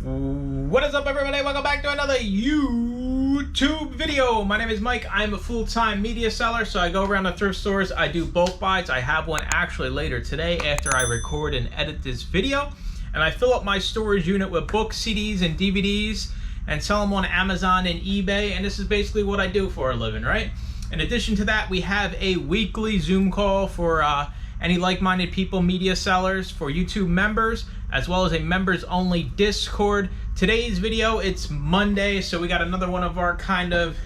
What is up, everybody? Welcome back to another YouTube video. My name is Mike. I'm a full-time media seller, so I go around the thrift stores. I do bulk buys. I have one actually later today after I record and edit this video. And I fill up my storage unit with books, CDs, and DVDs and sell them on Amazon and eBay. And this is basically what I do for a living, right? In addition to that, we have a weekly Zoom call for any like-minded people, media sellers, for YouTube members, as well as a members-only Discord. Today's video, it's Monday, so we got another one of our kind of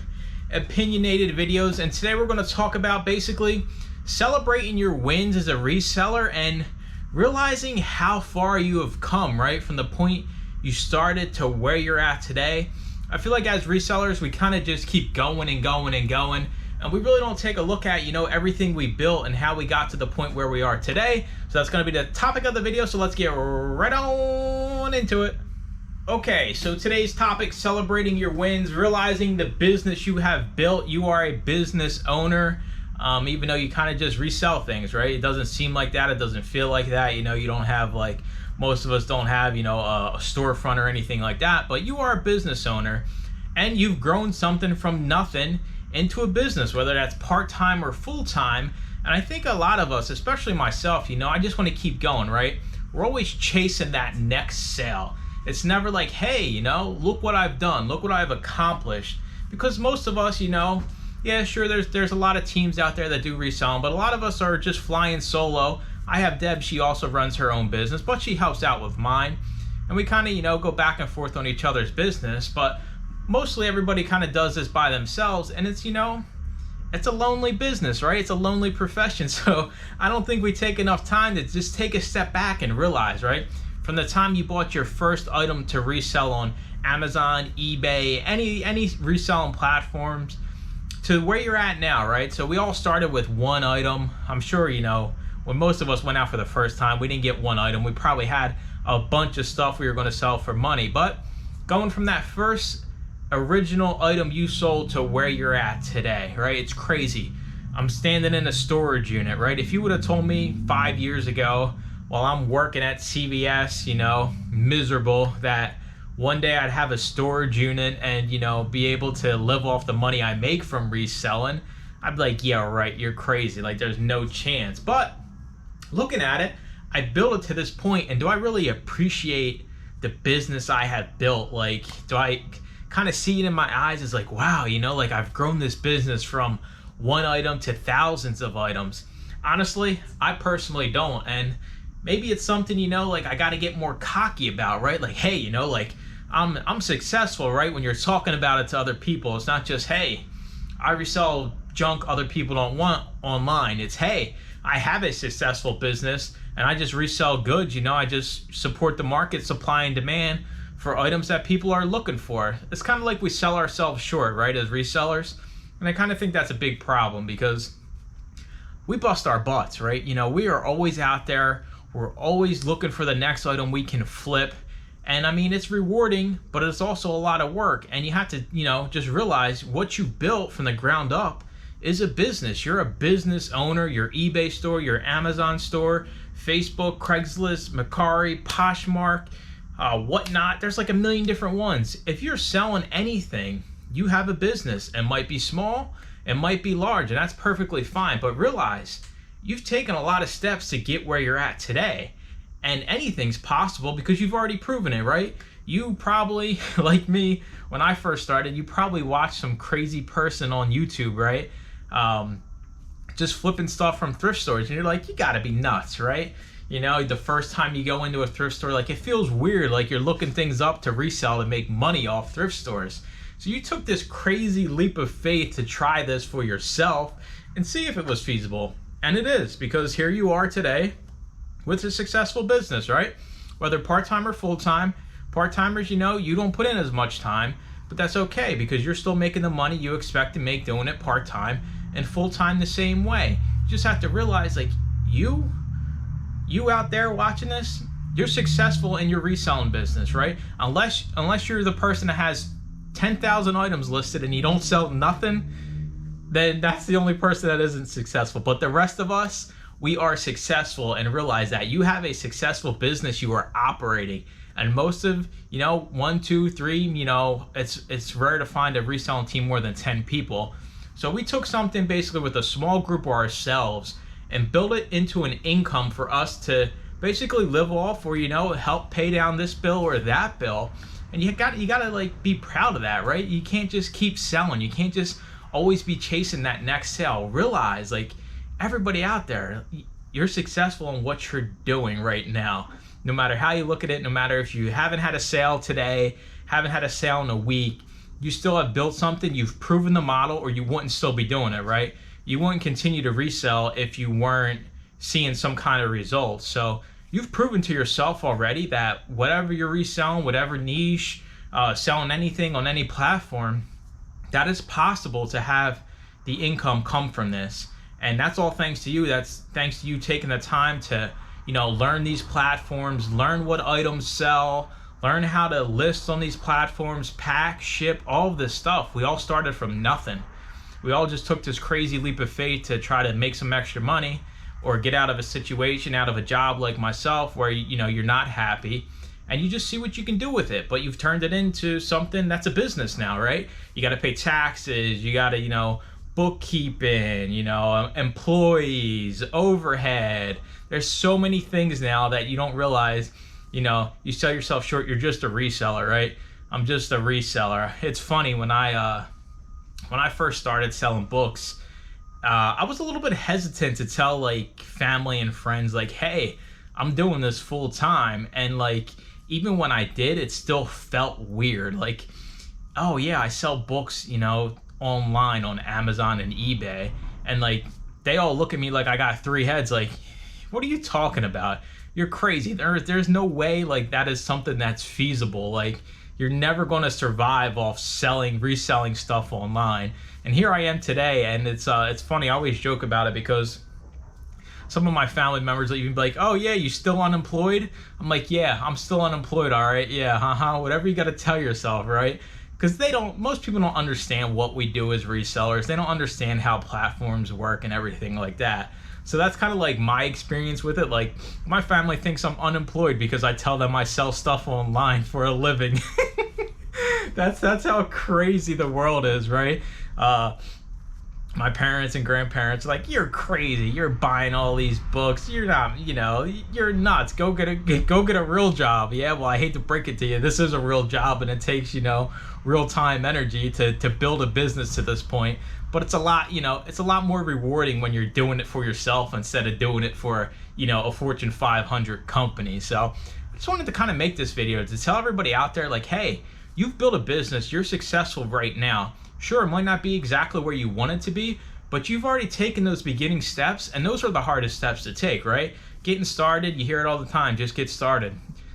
opinionated videos, and today we're going to talk about basically celebrating your wins as a reseller and realizing how far you have come, right? From the point you started to where you're at today. I feel like as resellers, we kind of just keep going and going and going, and we really don't take a look at, everything we built and how we got to the point where we are today. So that's going to be the topic of the video. So let's get right on into it. Okay, so today's topic, celebrating your wins, realizing the business you have built. You are a business owner, even though you kind of just resell things, right? It doesn't seem like that. It doesn't feel like that. You don't have, like, most of us don't have, a storefront or anything like that. But you are a business owner, and you've grown something from nothing into a business, whether that's part-time or full-time. And I think a lot of us, especially myself, I just want to keep going, right? We're always chasing that next sale. It's never like, hey, look what I've done, look what I've accomplished. Because most of us, yeah, sure, there's a lot of teams out there that do reselling, but a lot of us are just flying solo. I have Debs, she also runs her own business, but she helps out with mine. And we kind of, go back and forth on each other's business, but mostly everybody kind of does this by themselves, and it's, it's a lonely business, right? It's a lonely profession. So I don't think we take enough time to just take a step back and realize, right? From the time you bought your first item to resell on Amazon, eBay, any reselling platforms, to where you're at now, right? So we all started with one item. I'm sure, when most of us went out for the first time, we didn't get one item. We probably had a bunch of stuff we were going to sell for money. But going from that first original item you sold to where you're at today, right? It's crazy. I'm standing in a storage unit, right? If you would have told me 5 years ago while I'm working at CVS, miserable, that one day I'd have a storage unit and, be able to live off the money I make from reselling, I'd be like, yeah, right, you're crazy. Like, there's no chance. But looking at it, I built it to this point, and do I really appreciate the business I have built? Like, do I kind of see it in my eyes as like, wow, like I've grown this business from one item to thousands of items? Honestly, I personally don't. And maybe it's something, like I got to get more cocky about, right? Like, hey, like I'm successful, right? When you're talking about it to other people, it's not just, hey, I resell junk other people don't want online. It's, hey, I have a successful business and I just resell goods. I just support the market, supply and demand for items that people are looking for. It's kind of like we sell ourselves short, right, as resellers. And I kind of think that's a big problem because we bust our butts, right? We are always out there. We're always looking for the next item we can flip. And I mean, it's rewarding, but it's also a lot of work. And you have to, just realize what you built from the ground up is a business. You're a business owner. Your eBay store, your Amazon store, Facebook, Craigslist, Mercari, Poshmark, whatnot. There's like a million different ones. If you're selling anything, you have a business. It might be small, it might be large, and that's perfectly fine. But realize you've taken a lot of steps to get where you're at today. And anything's possible because you've already proven it, right? You probably, like me, when I first started, you probably watched some crazy person on YouTube, right? Just flipping stuff from thrift stores. And you're like, you gotta be nuts, right? The first time you go into a thrift store, like, it feels weird, like you're looking things up to resell to make money off thrift stores. So you took this crazy leap of faith to try this for yourself and see if it was feasible. And it is, because here you are today with a successful business, right? Whether part-time or full-time. Part-timers, you don't put in as much time, but that's okay because you're still making the money you expect to make doing it part-time, and full-time the same way. You just have to realize, like, you out there watching this, you're successful in your reselling business, right? Unless you're the person that has 10,000 items listed and you don't sell nothing, then that's the only person that isn't successful. But the rest of us, we are successful, and realize that you have a successful business you are operating. And most of, 1, 2, 3, it's rare to find a reselling team more than 10 people. So we took something basically with a small group of ourselves and built it into an income for us to basically live off, or help pay down this bill or that bill. And you gotta like be proud of that, right? You can't just keep selling. You can't just always be chasing that next sale. Realize, like, everybody out there, you're successful in what you're doing right now. No matter how you look at it, no matter if you haven't had a sale today, haven't had a sale in a week, you still have built something, you've proven the model, or you wouldn't still be doing it, right? You wouldn't continue to resell if you weren't seeing some kind of results. So you've proven to yourself already that whatever you're reselling, whatever niche, selling anything on any platform, that is possible to have the income come from this. And that's all thanks to you. That's thanks to you taking the time to, learn these platforms, learn what items sell, learn how to list on these platforms, pack, ship, all of this stuff. We all started from nothing. We all just took this crazy leap of faith to try to make some extra money or get out of a situation, out of a job like myself where, you're not happy, and you just see what you can do with it. But you've turned it into something that's a business now, right? You got to pay taxes, you got to, bookkeeping, employees, overhead. There's so many things now that you don't realize. You sell yourself short. You're just a reseller, right? I'm just a reseller. It's funny, when I first started selling books, I was a little bit hesitant to tell like family and friends, like, hey, I'm doing this full time. And like, even when I did, it still felt weird. Like, oh yeah, I sell books, online on Amazon and eBay. And like, they all look at me like I got 3 heads. Like, what are you talking about? You're crazy. There's no way like that is something that's feasible. Like, you're never going to survive off reselling stuff online. And here I am today, and it's funny. I always joke about it because some of my family members will even be like, "Oh yeah, you still unemployed?" I'm like, "Yeah, I'm still unemployed. All right, yeah, whatever you got to tell yourself, right?" Because most people don't understand what we do as resellers. They don't understand how platforms work and everything like that. So that's kind of like my experience with it. Like, my family thinks I'm unemployed because I tell them I sell stuff online for a living. That's how crazy the world is, right? My parents and grandparents are like, "You're crazy. You're buying all these books. You're not, you're nuts. Go get a real job." Yeah, well, I hate to break it to you. This is a real job, and it takes, real-time energy to build a business to this point. But it's a lot, it's a lot more rewarding when you're doing it for yourself instead of doing it for, a Fortune 500 company. So I just wanted to kind of make this video to tell everybody out there, like, hey, you've built a business. You're successful right now. Sure, it might not be exactly where you want it to be, but you've already taken those beginning steps, and those are the hardest steps to take, right? Getting started, you hear it all the time, just get started.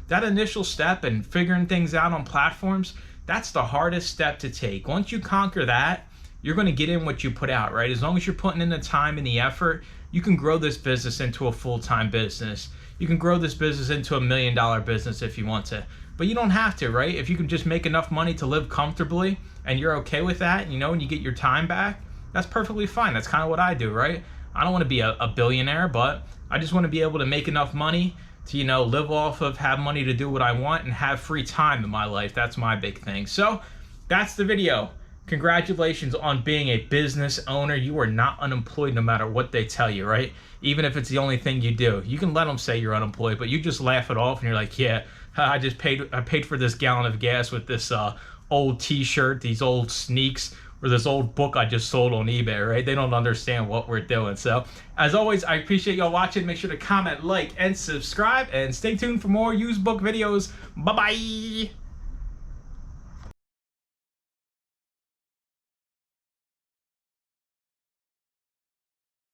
That initial step and figuring things out on platforms, that's the hardest step to take. Once you conquer that, you're going to get in what you put out, right? As long as you're putting in the time and the effort, you can grow this business into a full-time business. You can grow this business into $1 million business if you want to. But you don't have to, right? If you can just make enough money to live comfortably and you're okay with that, and you get your time back, that's perfectly fine. That's kind of what I do, right? I don't want to be a billionaire, but I just want to be able to make enough money to, live off of, have money to do what I want, and have free time in my life. That's my big thing. So that's the video. Congratulations on being a business owner. You are not unemployed no matter what they tell you, right? Even if it's the only thing you do. You can let them say you're unemployed, but you just laugh it off and you're like, yeah, I paid for this gallon of gas with this old t-shirt, these old sneaks, or this old book I just sold on eBay, right? They don't understand what we're doing. So as always, I appreciate y'all watching. Make sure to comment, like, and subscribe, and stay tuned for more used book videos. Bye-bye.